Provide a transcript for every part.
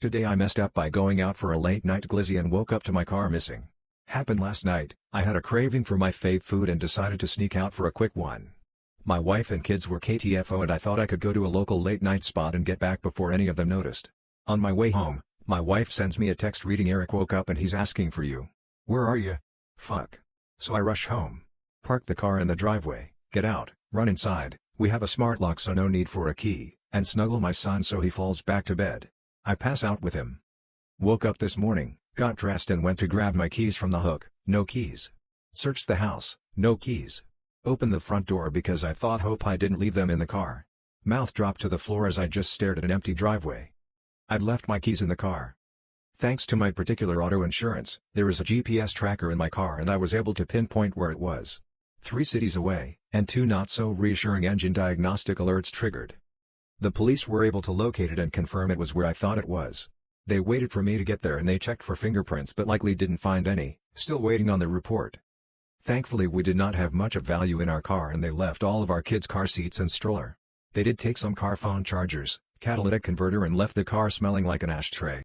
Today I messed up by going out for a late night glizzy and woke up to my car missing. Happened last night. I had a craving for my fave food and decided to sneak out for a quick one. My wife and kids were TIFU and I thought I could go to a local late night spot and get back before any of them noticed. On my way home, my wife sends me a text reading Eric woke up and he's asking for you. Where are you? Fuck. So I rush home. Park the car in the driveway, get out, run inside, we have a smart lock so no need for a key, and snuggle my son so he falls back to bed. I pass out with him. Woke up this morning, got dressed and went to grab my keys from the hook, no keys. Searched the house, no keys. Opened the front door because I hope I didn't leave them in the car. Mouth dropped to the floor as I just stared at an empty driveway. I'd left my keys in the car. Thanks to my particular auto insurance, there is a GPS tracker in my car and I was able to pinpoint where it was. 3 cities away, and 2 not-so-reassuring engine diagnostic alerts triggered. The police were able to locate it and confirm it was where I thought it was. They waited for me to get there and they checked for fingerprints but likely didn't find any, still waiting on the report. Thankfully we did not have much of value in our car and they left all of our kids' car seats and stroller. They did take some car phone chargers, catalytic converter and left the car smelling like an ashtray.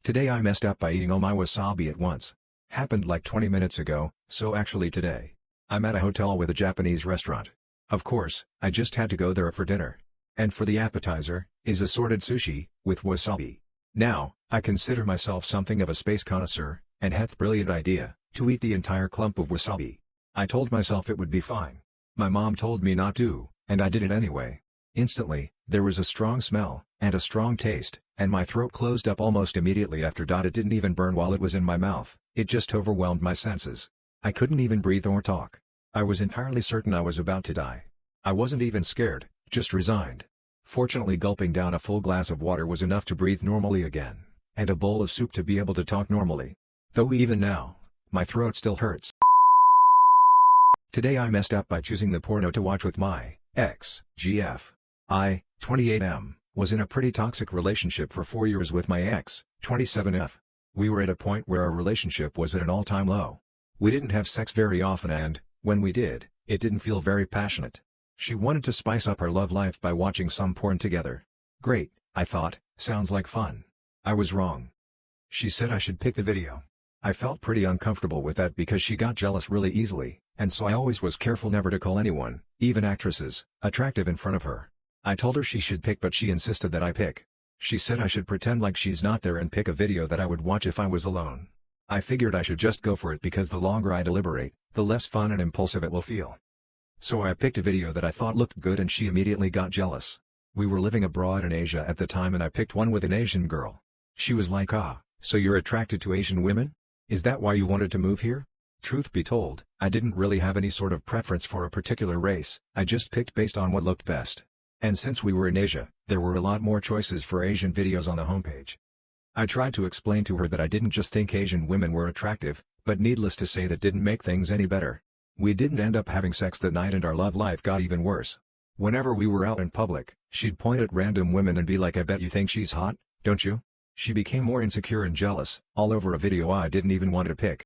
Today I messed up by eating all my wasabi at once. Happened like 20 minutes ago, so actually today. I'm at a hotel with a Japanese restaurant. Of course, I just had to go there for dinner. And for the appetizer, is assorted sushi, with wasabi. Now, I consider myself something of a space connoisseur, and had the brilliant idea, to eat the entire clump of wasabi. I told myself it would be fine. My mom told me not to, and I did it anyway. Instantly, there was a strong smell, and a strong taste, and my throat closed up almost immediately after. It didn't even burn while it was in my mouth, it just overwhelmed my senses. I couldn't even breathe or talk. I was entirely certain I was about to die. I wasn't even scared, just resigned. Fortunately gulping down a full glass of water was enough to breathe normally again, and a bowl of soup to be able to talk normally. Though even now, my throat still hurts. Today I messed up by choosing the porno to watch with my ex, GF. I, 28M, was in a pretty toxic relationship for 4 years with my ex, 27F. We were at a point where our relationship was at an all-time low. We didn't have sex very often and, when we did, it didn't feel very passionate. She wanted to spice up her love life by watching some porn together. Great, I thought, sounds like fun. I was wrong. She said I should pick the video. I felt pretty uncomfortable with that because she got jealous really easily, and so I always was careful never to call anyone, even actresses, attractive in front of her. I told her she should pick but she insisted that I pick. She said I should pretend like she's not there and pick a video that I would watch if I was alone. I figured I should just go for it because the longer I deliberate, the less fun and impulsive it will feel. So I picked a video that I thought looked good and she immediately got jealous. We were living abroad in Asia at the time and I picked one with an Asian girl. She was like, so you're attracted to Asian women? Is that why you wanted to move here? Truth be told, I didn't really have any sort of preference for a particular race, I just picked based on what looked best. And since we were in Asia, there were a lot more choices for Asian videos on the homepage. I tried to explain to her that I didn't just think Asian women were attractive, but needless to say that didn't make things any better. We didn't end up having sex that night and our love life got even worse. Whenever we were out in public, she'd point at random women and be like, I bet you think she's hot, don't you? She became more insecure and jealous, all over a video I didn't even want to pick.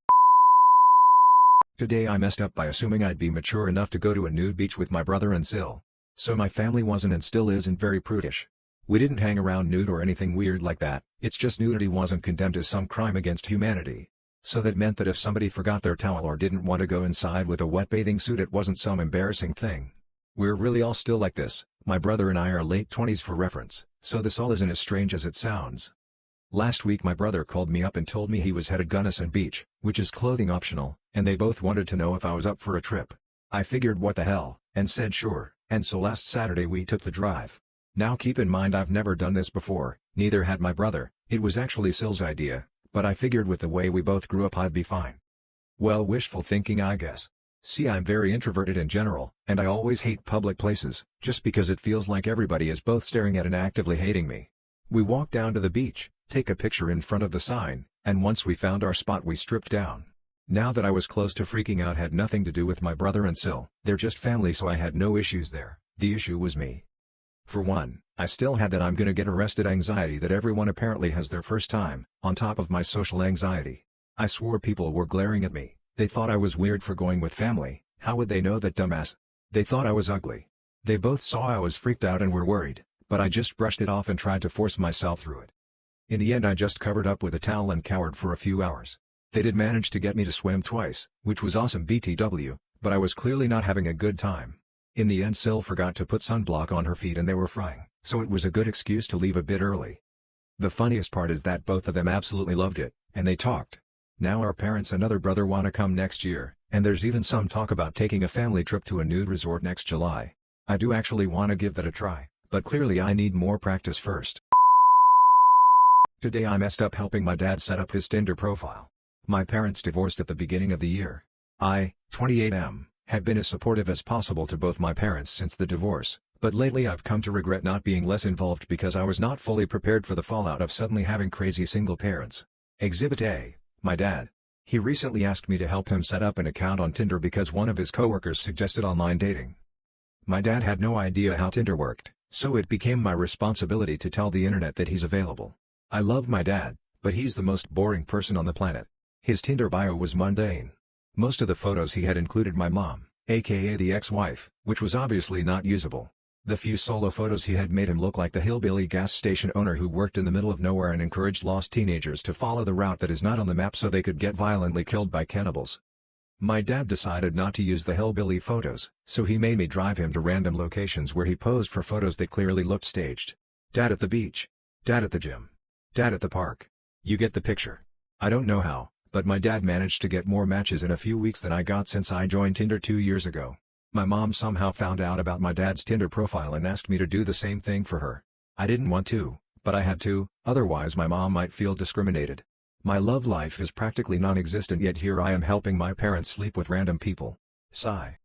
Today I messed up by assuming I'd be mature enough to go to a nude beach with my brother and Sil. So my family wasn't and still isn't very prudish. We didn't hang around nude or anything weird like that, it's just nudity wasn't condemned as some crime against humanity. So that meant that if somebody forgot their towel or didn't want to go inside with a wet bathing suit it wasn't some embarrassing thing. We're really all still like this, my brother and I are late 20s for reference, so this all isn't as strange as it sounds. Last week my brother called me up and told me he was headed Gunnison Beach, which is clothing optional, and they both wanted to know if I was up for a trip. I figured what the hell, and said sure, and so last Saturday we took the drive. Now keep in mind I've never done this before, neither had my brother, it was actually Sil's idea, but I figured with the way we both grew up I'd be fine. Well, wishful thinking I guess. See, I'm very introverted in general, and I always hate public places, just because it feels like everybody is both staring at and actively hating me. We walked down to the beach, take a picture in front of the sign, and once we found our spot we stripped down. Now that I was close to freaking out had nothing to do with my brother and Sil, they're just family so I had no issues there, the issue was me. For one, I still had that I'm gonna get arrested anxiety that everyone apparently has their first time, on top of my social anxiety. I swore people were glaring at me, they thought I was weird for going with family, how would they know that dumbass? They thought I was ugly. They both saw I was freaked out and were worried, but I just brushed it off and tried to force myself through it. In the end I just covered up with a towel and cowered for a few hours. They did manage to get me to swim twice, which was awesome BTW, but I was clearly not having a good time. In the end Sil forgot to put sunblock on her feet and they were frying, so it was a good excuse to leave a bit early. The funniest part is that both of them absolutely loved it, and they talked. Now our parents and other brother wanna come next year, and there's even some talk about taking a family trip to a nude resort next July. I do actually wanna give that a try, but clearly I need more practice first. Today I messed up helping my dad set up his Tinder profile. My parents divorced at the beginning of the year. I, 28am, have been as supportive as possible to both my parents since the divorce, but lately I've come to regret not being less involved because I was not fully prepared for the fallout of suddenly having crazy single parents. Exhibit A, my dad. He recently asked me to help him set up an account on Tinder because one of his coworkers suggested online dating. My dad had no idea how Tinder worked, so it became my responsibility to tell the internet that he's available. I love my dad, but he's the most boring person on the planet. His Tinder bio was mundane. Most of the photos he had included my mom, aka the ex-wife, which was obviously not usable. The few solo photos he had made him look like the hillbilly gas station owner who worked in the middle of nowhere and encouraged lost teenagers to follow the route that is not on the map so they could get violently killed by cannibals. My dad decided not to use the hillbilly photos, so he made me drive him to random locations where he posed for photos that clearly looked staged. Dad at the beach. Dad at the gym. Dad at the park. You get the picture. I don't know how, but my dad managed to get more matches in a few weeks than I got since I joined Tinder 2 years ago. My mom somehow found out about my dad's Tinder profile and asked me to do the same thing for her. I didn't want to, but I had to, otherwise my mom might feel discriminated. My love life is practically non-existent, yet here I am helping my parents sleep with random people. Sigh.